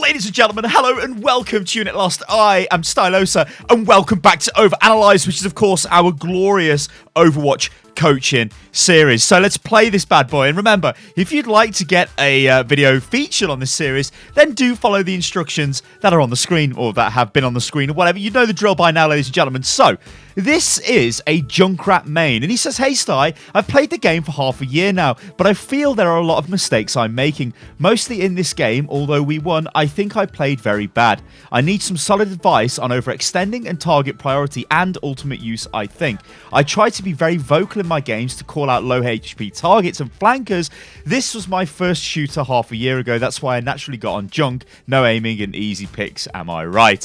Ladies and gentlemen, hello and welcome to Unit Lost. I am Stylosa and welcome back to OverAnalyzed, which is of course our glorious Overwatch coaching series. So let's play this bad boy, and remember, if you'd like to get a video featured on this series, then do follow the instructions that are on the screen, or that have been on the screen, or whatever. You know the drill by now, ladies and gentlemen. So this is a JUNKRAT main, and he says, hey Sty, I've played the game for half a year now, but I feel there are a lot of mistakes I'm making, mostly in this game. Although we won, I think I played very bad. I need some solid advice on overextending and target priority and ultimate use. I think I try to be very vocal in my games to call out low HP targets and flankers. This was my first shooter half a year ago. That's why I naturally got on junk, no aiming and easy picks. Am I right?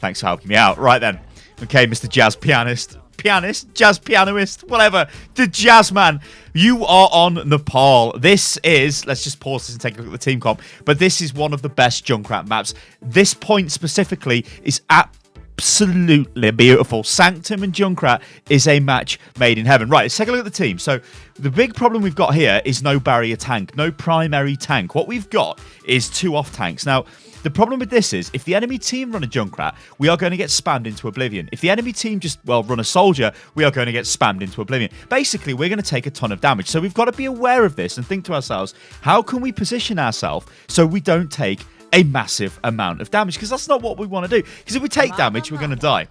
Thanks for helping me out. Right then. Okay, Mr. Jazz Jazz Pianist, whatever. The Jazz Man, you are on Nepal. This is, let's just pause this and take a look at the team comp, but this is one of the best JUNKRAT maps. This point specifically is absolutely beautiful. Sanctum and JUNKRAT is a match made in heaven. Right, let's take a look at the team. So the big problem we've got here is no barrier tank, no primary tank. What we've got is 2 off tanks. Now, the problem with this is, if the enemy team run a JUNKRAT, we are going to get spammed into oblivion. If the enemy team just, well, run a soldier, we are going to get spammed into oblivion. Basically, we're going to take a ton of damage. So we've got to be aware of this and think to ourselves, how can we position ourselves so we don't take a massive amount of damage? Because that's not what we want to do. Because if we take damage, we're going to die.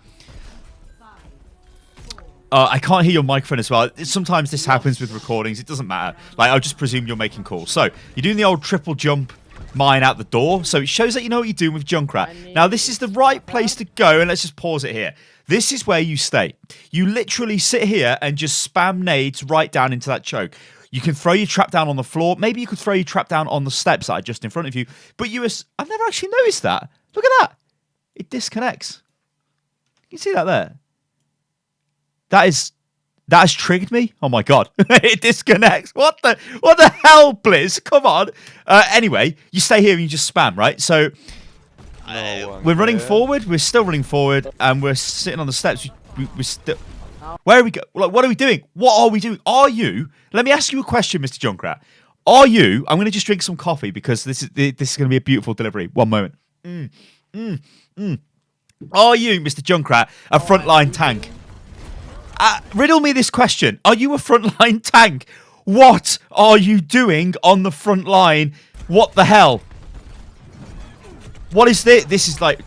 I can't hear your microphone as well. Sometimes this happens with recordings. It doesn't matter. Like, I'll just presume you're making calls. So you're doing the old triple jump mine out the door, so it shows that you know what you're doing with JUNKRAT. Now this is the right place to go, and let's just pause it here. This is where you stay. You literally sit here and just spam nades right down into that choke. You can throw your trap down on the floor. Maybe you could throw your trap down on the steps that are just in front of you. But I've never actually noticed that. Look at that. It disconnects. You see that there? That has triggered me. Oh my god. It disconnects. What the hell, Blizz? Come on. Anyway, you stay here and you just spam, right? So we're running forward. We're still running forward, and we're sitting on the steps. We're still. Where are we go? Like, what are we doing? What are we doing? Are you? Let me ask you a question, Mr. JUNKRAT. Are you? I'm going to just drink some coffee because this is going to be a beautiful delivery. One moment. Are you, Mr. JUNKRAT, a frontline tank? Riddle me this question. Are you a frontline tank? What are you doing on the front line? What the hell? What is this? This is like...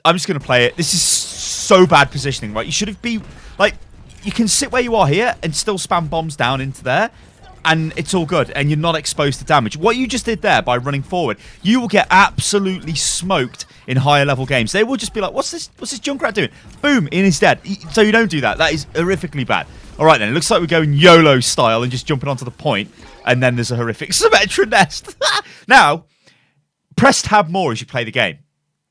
I'm just going to play it. This is so bad positioning, right? You should have been... Like, you can sit where you are here and still spam bombs down into there, and it's all good, and you're not exposed to damage. What you just did there by running forward, you will get absolutely smoked in higher level games. They will just be like, what's this JUNKRAT doing? Boom, and he's dead. So you don't do that. That is horrifically bad. All right then, it looks like we're going YOLO style and just jumping onto the point, and then there's a horrific Symmetra nest. Now, press tab more as you play the game.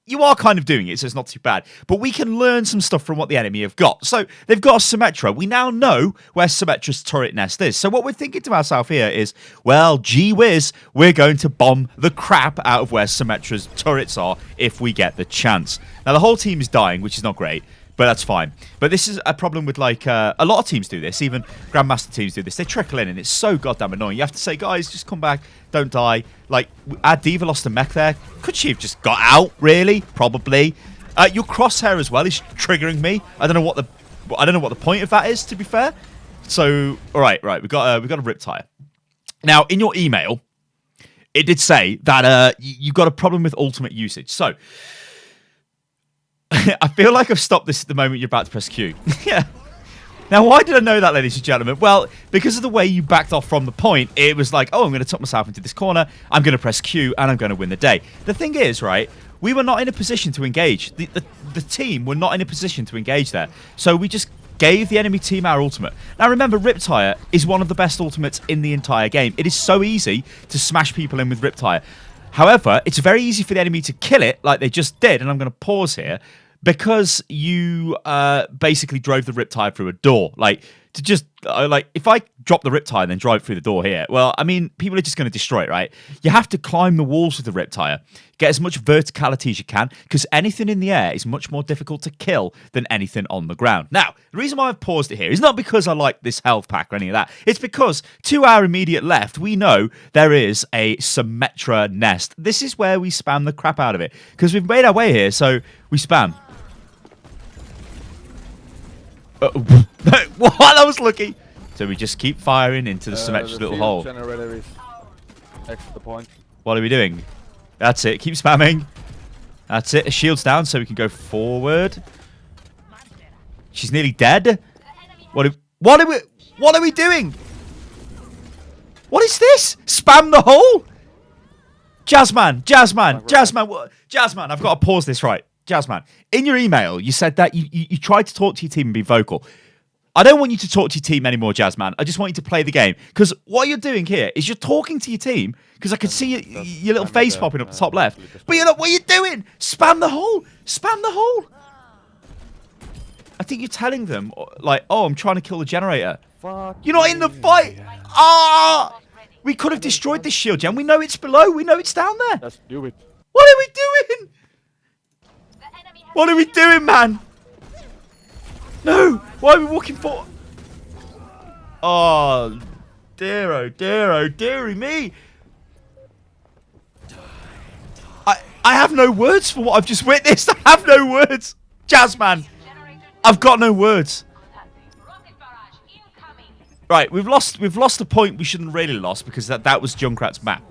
You are kind of doing it, so it's not too bad. But we can learn some stuff from what the enemy have got. So they've got a Symmetra. We now know where Symmetra's turret nest is. So what we're thinking to ourselves here is, well, gee whiz, we're going to bomb the crap out of where Symmetra's turrets are if we get the chance. Now, the whole team is dying, which is not great, but that's fine. But this is a problem with, like, a lot of teams do this. Even Grandmaster teams do this. They trickle in, and it's so goddamn annoying. You have to say, guys, just come back. Don't die. Like, our Diva lost a mech there. Could she have just got out, really? Probably. Your crosshair as well is triggering me. I don't know what the point of that is, to be fair. So, all right. We got a Riptire. Now, in your email, it did say that you got a problem with ultimate usage. So, I feel like I've stopped this at the moment you're about to press Q. Yeah. Now, why did I know that, ladies and gentlemen? Well, because of the way you backed off from the point, it was like, oh, I'm going to tuck myself into this corner, I'm going to press Q, and I'm going to win the day. The thing is, right, we were not in a position to engage. The team were not in a position to engage there. So we just gave the enemy team our ultimate. Now, remember, Riptire is one of the best ultimates in the entire game. It is so easy to smash people in with Riptire. However, it's very easy for the enemy to kill it like they just did, and I'm going to pause here, because you basically drove the Riptire through a door. Like, to just like if I drop the Riptire and then drive through the door here, well, I mean, people are just going to destroy it, right? You have to climb the walls with the Riptire, get as much verticality as you can, because anything in the air is much more difficult to kill than anything on the ground. Now, the reason why I've paused it here is not because I like this health pack or any of that. It's because to our immediate left, we know there is a Symmetra nest. This is where we spam the crap out of it, because we've made our way here, so we spam. What? That was lucky. So we just keep firing into the Symmetra little hole. Generator is extra point. What are we doing? That's it. Keep spamming. That's it. A shield's down so we can go forward. She's nearly dead. What are we doing? What is this? Spam the hole? Jazzman. I've got to pause this right. Jazzman, in your email, you said that you tried to talk to your team and be vocal. I don't want you to talk to your team anymore, Jazzman. I just want you to play the game. Because what you're doing here is you're talking to your team, because I can see your little face popping up the top left. But you're not, what are you doing? Spam the hole. Spam the hole. I think you're telling them, like, oh, I'm trying to kill the generator. You're not in the fight. Ah! We could have destroyed this shield, Jen. We know it's below. We know it's down there. Let's do it. What are we doing? What are we doing, man? No! Why are we walking forward? Oh, dearie me. I have no words for what I've just witnessed. I have no words. Jazzman, I've got no words. Right, we've lost a point we shouldn't really lost, because that was Junkrat's map.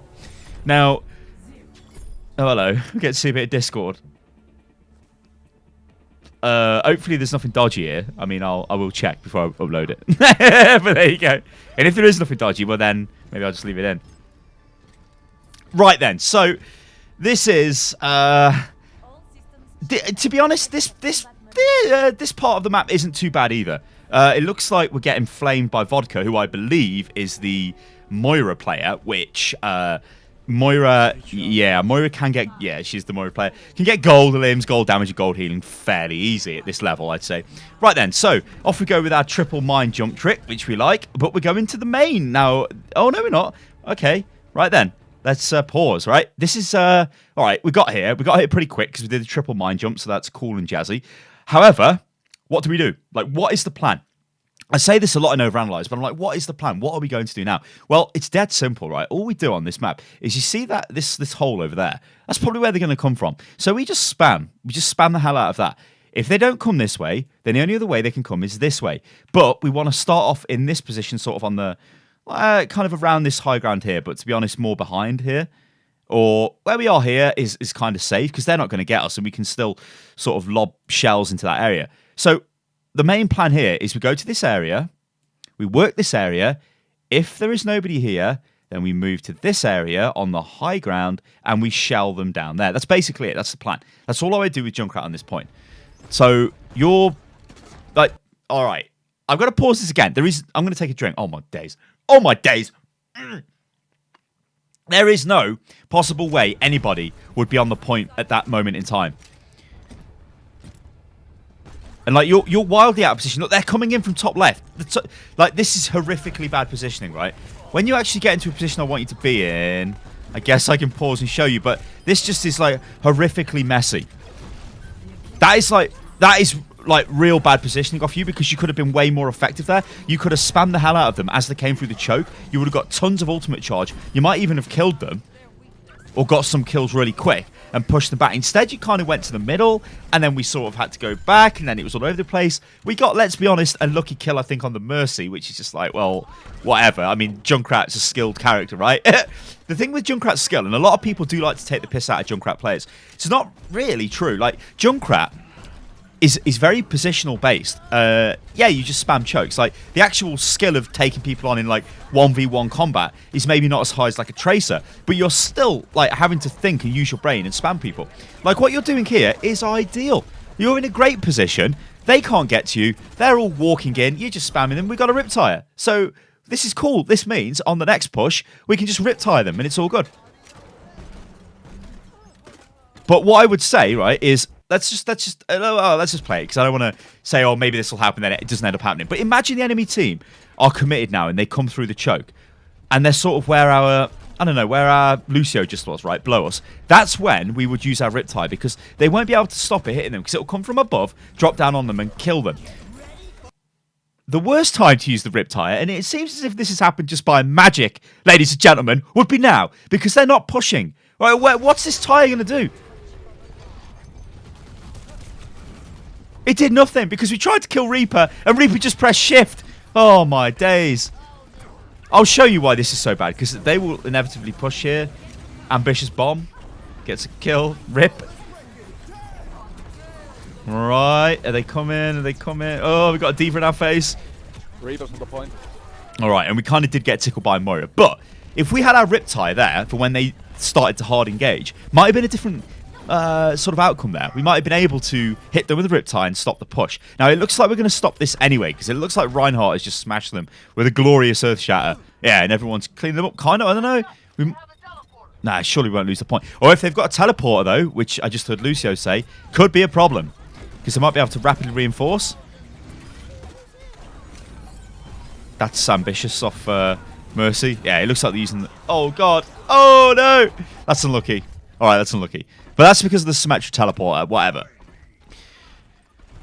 Now, oh hello. We get to see a bit of Discord. Hopefully there's nothing dodgy here. I mean, I will check before I upload it. But there you go. And if there is nothing dodgy, well then maybe I'll just leave it in. Right then. So this is to be honest, this part of the map isn't too bad either. It looks like we're getting flamed by Vodka, who I believe is the Moira player, which Moira can get, she's the Moira player. Can get gold limbs, gold damage, and gold healing fairly easy at this level, I'd say. Right then, so off we go with our triple mind jump trick, which we like, but we're going to the main now. Oh, no, we're not. Okay, right then. Let's pause, right? This is, all right, we got here pretty quick because we did the triple mind jump, so that's cool and jazzy. However, what do we do? Like, what is the plan? I say this a lot in OverAnalyzed, but I'm like, what is the plan? What are we going to do now? Well, it's dead simple, right? All we do on this map is you see that this hole over there. That's probably where they're going to come from. So we just spam. We just spam the hell out of that. If they don't come this way, then the only other way they can come is this way. But we want to start off in this position, sort of on the, kind of around this high ground here, but to be honest, more behind here. Or where we are here is kind of safe, because they're not going to get us, and we can still sort of lob shells into that area. So the main plan here is we go to this area, we work this area. If there is nobody here, then we move to this area on the high ground and we shell them down there. That's basically it. That's the plan. That's all I would do with Junkrat on this point. So you're like, all right, I've got to pause this again. I'm going to take a drink. Oh my days. Oh my days. There is no possible way anybody would be on the point at that moment in time. And like you're wildly out of position. Look, they're coming in from top left. Like this is horrifically bad positioning, right? When you actually get into a position I want you to be in, I guess I can pause and show you, but this just is like horrifically messy. That is like real bad positioning off you, because you could have been way more effective there. You could have spammed the hell out of them as they came through the choke. You would have got tons of ultimate charge. You might even have killed them or got some kills really quick and pushed them back. Instead, you kind of went to the middle, and then we sort of had to go back, and then it was all over the place. We got, let's be honest, a lucky kill, I think, on the Mercy, which is just like, well, whatever. I mean, Junkrat's a skilled character, right? The thing with Junkrat's skill, and a lot of people do like to take the piss out of Junkrat players, it's not really true. Like, Junkrat is very positional based. Yeah, you just spam chokes. Like, the actual skill of taking people on in like 1v1 combat is maybe not as high as like a Tracer, but you're still like having to think and use your brain and spam people. Like what you're doing here is ideal. You're in a great position. They can't get to you. They're all walking in. You're just spamming them. We got a Riptire. So this is cool. This means on the next push, we can just Riptire them and it's all good. But what I would say, right, is let's just play it, because I don't want to say, oh, maybe this will happen, then it doesn't end up happening. But imagine the enemy team are committed now, and they come through the choke, and they're sort of where our Lucio just was, right, below us. That's when we would use our Riptire, because they won't be able to stop it hitting them, because it'll come from above, drop down on them, and kill them. The worst time to use the Riptire, and it seems as if this has happened just by magic, ladies and gentlemen, would be now, because they're not pushing. Right, what's this tire going to do? It did nothing, because we tried to kill Reaper, and Reaper just pressed shift. Oh, my days. I'll show you why this is so bad, because they will inevitably push here. Ambitious bomb. Gets a kill. Rip. Right. Are they coming? Are they coming? Oh, we got a Diva in our face. Reaper's on the point. All right, and we kind of did get tickled by Moira. But if we had our Riptire there for when they started to hard engage, might have been a different sort of outcome there. We might have been able to hit them with a Riptire and stop the push. Now, it looks like we're going to stop this anyway, because it looks like Reinhardt has just smashed them with a glorious Earth Shatter. Yeah, and everyone's cleaning them up, kind of. I don't know. Nah, surely we won't lose the point. Or if they've got a teleporter, though, which I just heard Lucio say, could be a problem, because they might be able to rapidly reinforce. That's ambitious off Mercy. Yeah, it looks like they're using the... Oh, God. Oh, no. That's unlucky. All right, that's unlucky. But that's because of the Symmetra teleporter, whatever.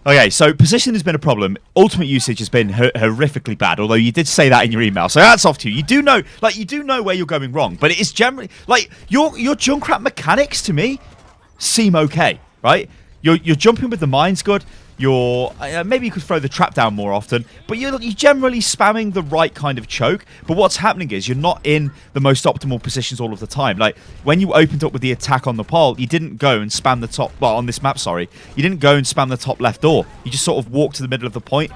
Okay, so positioning has been a problem. Ultimate usage has been horrifically bad, although you did say that in your email. So that's off to you. You do know where you're going wrong, but it is generally... Like, your Junkrat mechanics, to me, seem okay, right? You're jumping with the mines good. You're maybe you could throw the trap down more often, but you're generally spamming the right kind of choke. But what's happening is you're not in the most optimal positions all of the time. Like when you opened up with the attack on the pole, you didn't go and spam the top. Well, on this map, sorry, you didn't go and spam the top left door. You just sort of walked to the middle of the point,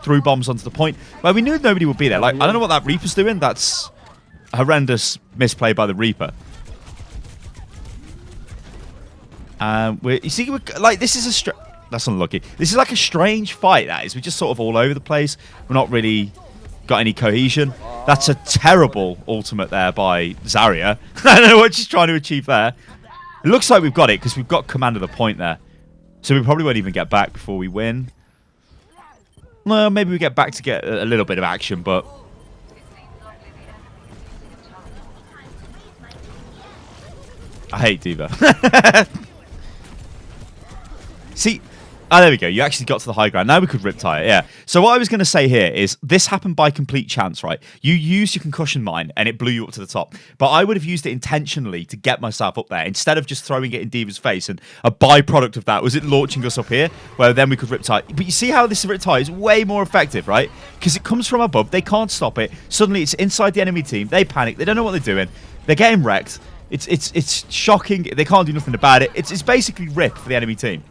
threw bombs onto the point. Well, we knew nobody would be there. Like I don't know what that Reaper's doing. That's a horrendous misplay by the Reaper. You see, like this is that's unlucky. This is like a strange fight, that is. We're just sort of all over the place. We're not really got any cohesion. That's a terrible ultimate there by Zarya. I don't know what she's trying to achieve there. It looks like we've got it because we've got command of the point there. So we probably won't even get back before we win. Well, maybe we get back to get a little bit of action, but... I hate Diva. See... Oh, there we go. You actually got to the high ground. Now we could Riptire, yeah. So what I was going to say here is this happened by complete chance, right? You used your concussion mine and it blew you up to the top. But I would have used it intentionally to get myself up there instead of just throwing it in Diva's face. And a byproduct of that was it launching us up here, where then we could Riptire. But you see how this Riptire is way more effective, right? Because it comes from above. They can't stop it. Suddenly it's inside the enemy team. They panic. They don't know what they're doing. They're getting wrecked. It's shocking. They can't do nothing about it. It's basically RIP for the enemy team.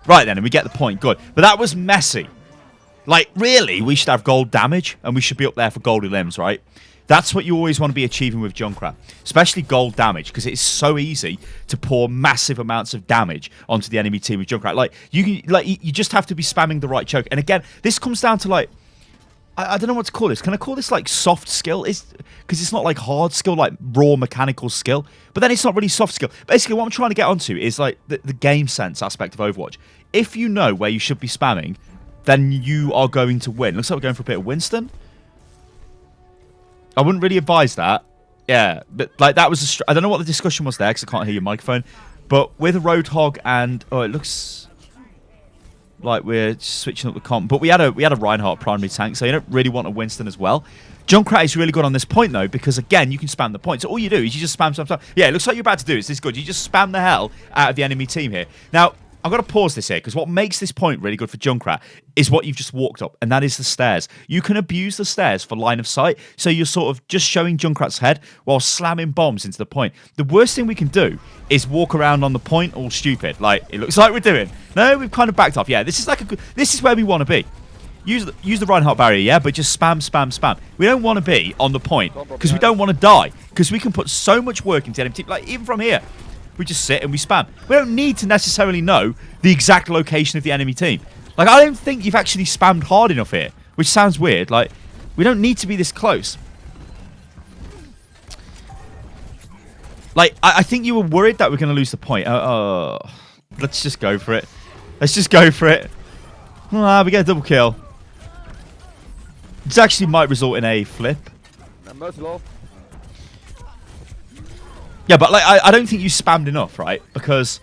Right then, and we get the point. Good. But that was messy. Like, really, we should have gold damage, and we should be up there for goldy limbs, right? That's what you always want to be achieving with Junkrat. Especially gold damage, because it's so easy to pour massive amounts of damage onto the enemy team with Junkrat. Like, you just have to be spamming the right choke. And again, this comes down to, like... I don't know what to call this. Can I call this, like, soft skill? Because it's not, like, hard skill, like, raw mechanical skill. But then it's not really soft skill. Basically, what I'm trying to get onto is, like, the game sense aspect of Overwatch. If you know where you should be spamming, then you are going to win. Looks like we're going for a bit of Winston. I wouldn't really advise that. Yeah, but, like, that was... I don't know what the discussion was there, because I can't hear your microphone. But with a Roadhog and... Oh, it looks... like we're switching up the comp, but we had a Reinhardt primary tank, so you don't really want a Winston as well. Junkrat is really good on this point though, because again you can spam the point. So all you do is you just spam. Yeah, it looks like you're about to do it. It's this good. You just spam the hell out of the enemy team here. Now I've got to pause this here because what makes this point really good for Junkrat is what you've just walked up, and that is the stairs. You can abuse the stairs for line of sight, so you're sort of just showing Junkrat's head while slamming bombs into the point. The worst thing we can do is walk around on the point all stupid, like it looks like we're doing. No, we've kind of backed off. Yeah, this is like a good. This is where we want to be. Use the Reinhardt barrier, yeah, but just spam. We don't want to be on the point because we don't want to die, because we can put so much work into the enemy team. Like even from here. We just sit and we spam. We don't need to necessarily know the exact location of the enemy team. Like, I don't think you've actually spammed hard enough here, which sounds weird. Like, we don't need to be this close. Like, I think you were worried that we're going to lose the point. Let's just go for it. Let's just go for it. We get a double kill. This actually might result in a flip. Most low. Yeah, but like I don't think you spammed enough, right? Because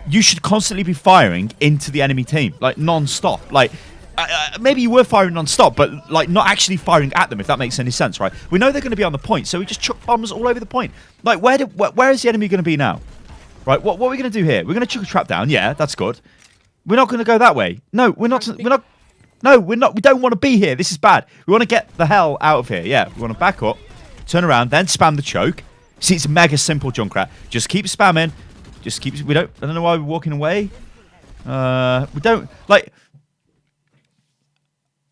you should constantly be firing into the enemy team, like non-stop. Like maybe you were firing non-stop, but like not actually firing at them, if that makes any sense, right? We know they're going to be on the point, so we just chuck bombs all over the point. Like where is the enemy going to be now? Right? What are we going to do here? We're going to chuck a trap down. Yeah, that's good. We're not going to go that way. No, we're not. No, we're not. We don't want to be here. This is bad. We want to get the hell out of here. Yeah, we want to back up, turn around, then spam the choke. See, it's mega simple, Junkrat. Just keep spamming. Just keep. I don't know why we're walking away. We don't like.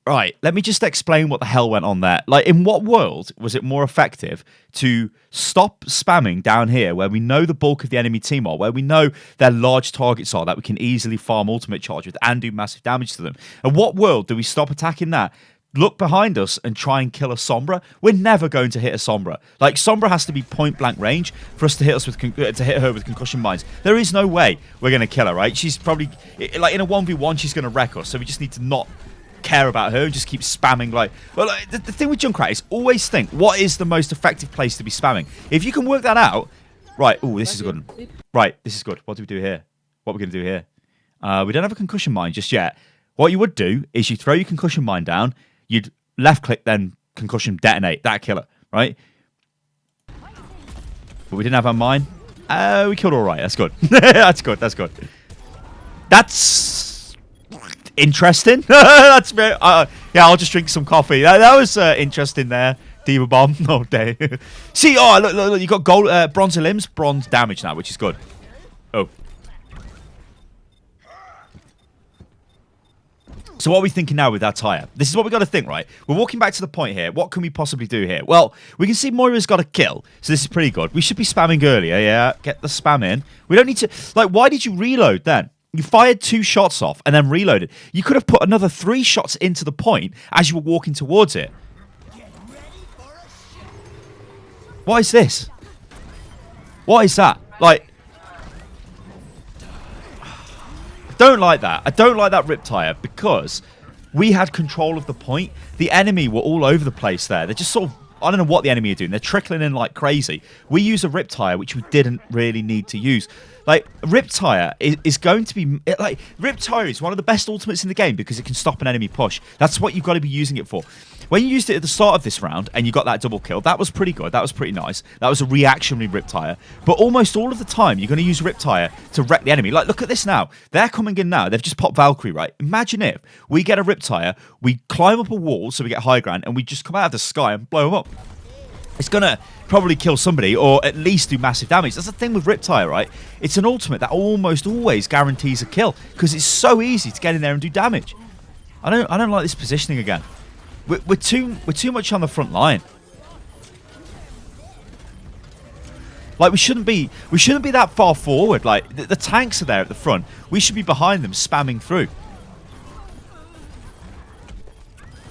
Right, let me just explain what the hell went on there. Like, in what world was it more effective to stop spamming down here where we know the bulk of the enemy team are, where we know their large targets are that we can easily farm ultimate charge with and do massive damage to them? And what world do we stop attacking that, look behind us and try and kill a Sombra? We're never going to hit a Sombra. Like, Sombra has to be point blank range for us to hit us with to hit her with concussion mines. There is no way we're going to kill her, right? She's probably, like, in a 1v1, she's going to wreck us, so we just need to not care about her and just keep spamming. Like, well, the thing with Junkrat is always think what is the most effective place to be spamming. If you can work that out, right? Oh, this is a good one. Right, this is good. What do we do here? What are we going to do here? We don't have a concussion mine just yet. What you would do is you throw your concussion mine down, you'd left click, then concussion detonate that killer, right? But we didn't have our mine. We killed all right. That's good. That's good. That's good. That's interesting. That's very, yeah, I'll just drink some coffee. That was interesting there. Diva bomb. Oh, day. See, oh, look, you got gold, bronze limbs, bronze damage now, which is good. Oh. So what are we thinking now with that tire? This is what we got to think, right? We're walking back to the point here. What can we possibly do here? Well, we can see Moira's got a kill, so this is pretty good. We should be spamming earlier, yeah. Get the spam in. We don't need to, like, why did you reload then? You fired 2 shots off and then reloaded. You could have put another 3 shots into the point as you were walking towards it. What is this? What is that? Like, I don't like that. I don't like that Riptire because we had control of the point. The enemy were all over the place there. They're just sort of, I don't know what the enemy are doing. They're trickling in like crazy. We use a Riptire, which we didn't really need to use. Like, Riptire is going to be... Like, Riptire is one of the best ultimates in the game because it can stop an enemy push. That's what you've got to be using it for. When you used it at the start of this round and you got that double kill, that was pretty good. That was pretty nice. That was a reactionary Riptire. But almost all of the time, you're going to use Riptire to wreck the enemy. Like, look at this now. They're coming in now. They've just popped Valkyrie, right? Imagine if we get a Riptire, we climb up a wall so we get high ground, and we just come out of the sky and blow them up. It's going to probably kill somebody or at least do massive damage. That's the thing with Riptire, right? It's an ultimate that almost always guarantees a kill because it's so easy to get in there and do damage. I don't like this positioning again. We're too much on the front line. Like, we shouldn't be that far forward. Like, the tanks are there at the front. We should be behind them spamming through.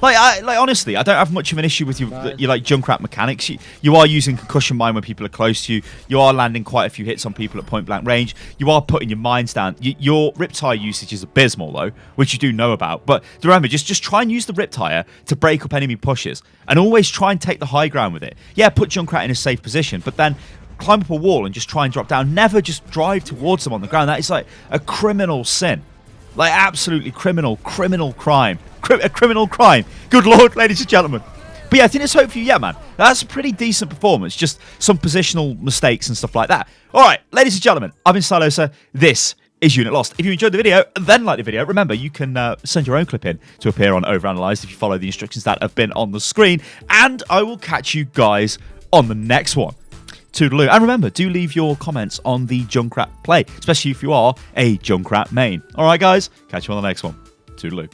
Like honestly, I don't have much of an issue with your like Junkrat mechanics. You are using concussion mine when people are close to you. You are landing quite a few hits on people at point blank range. You are putting your mines down. Your Riptire usage is abysmal though, which you do know about. But remember, just try and use the Riptire to break up enemy pushes, and always try and take the high ground with it. Yeah, put Junkrat in a safe position, but then climb up a wall and just try and drop down. Never just drive towards them on the ground. That is like a criminal sin. Like, absolutely criminal crime. A criminal crime. Good Lord, ladies and gentlemen. But yeah, I think there's hope for you. Yeah, man. That's a pretty decent performance. Just some positional mistakes and stuff like that. All right, ladies and gentlemen, I've been Stylosa. This is Unit Lost. If you enjoyed the video, then like the video. Remember, you can send your own clip in to appear on OverAnalyzed if you follow the instructions that have been on the screen. And I will catch you guys on the next one. Toodaloo. And remember, do leave your comments on the Junkrat play, especially if you are a Junkrat main. All right, guys, catch you on the next one. Toodaloo.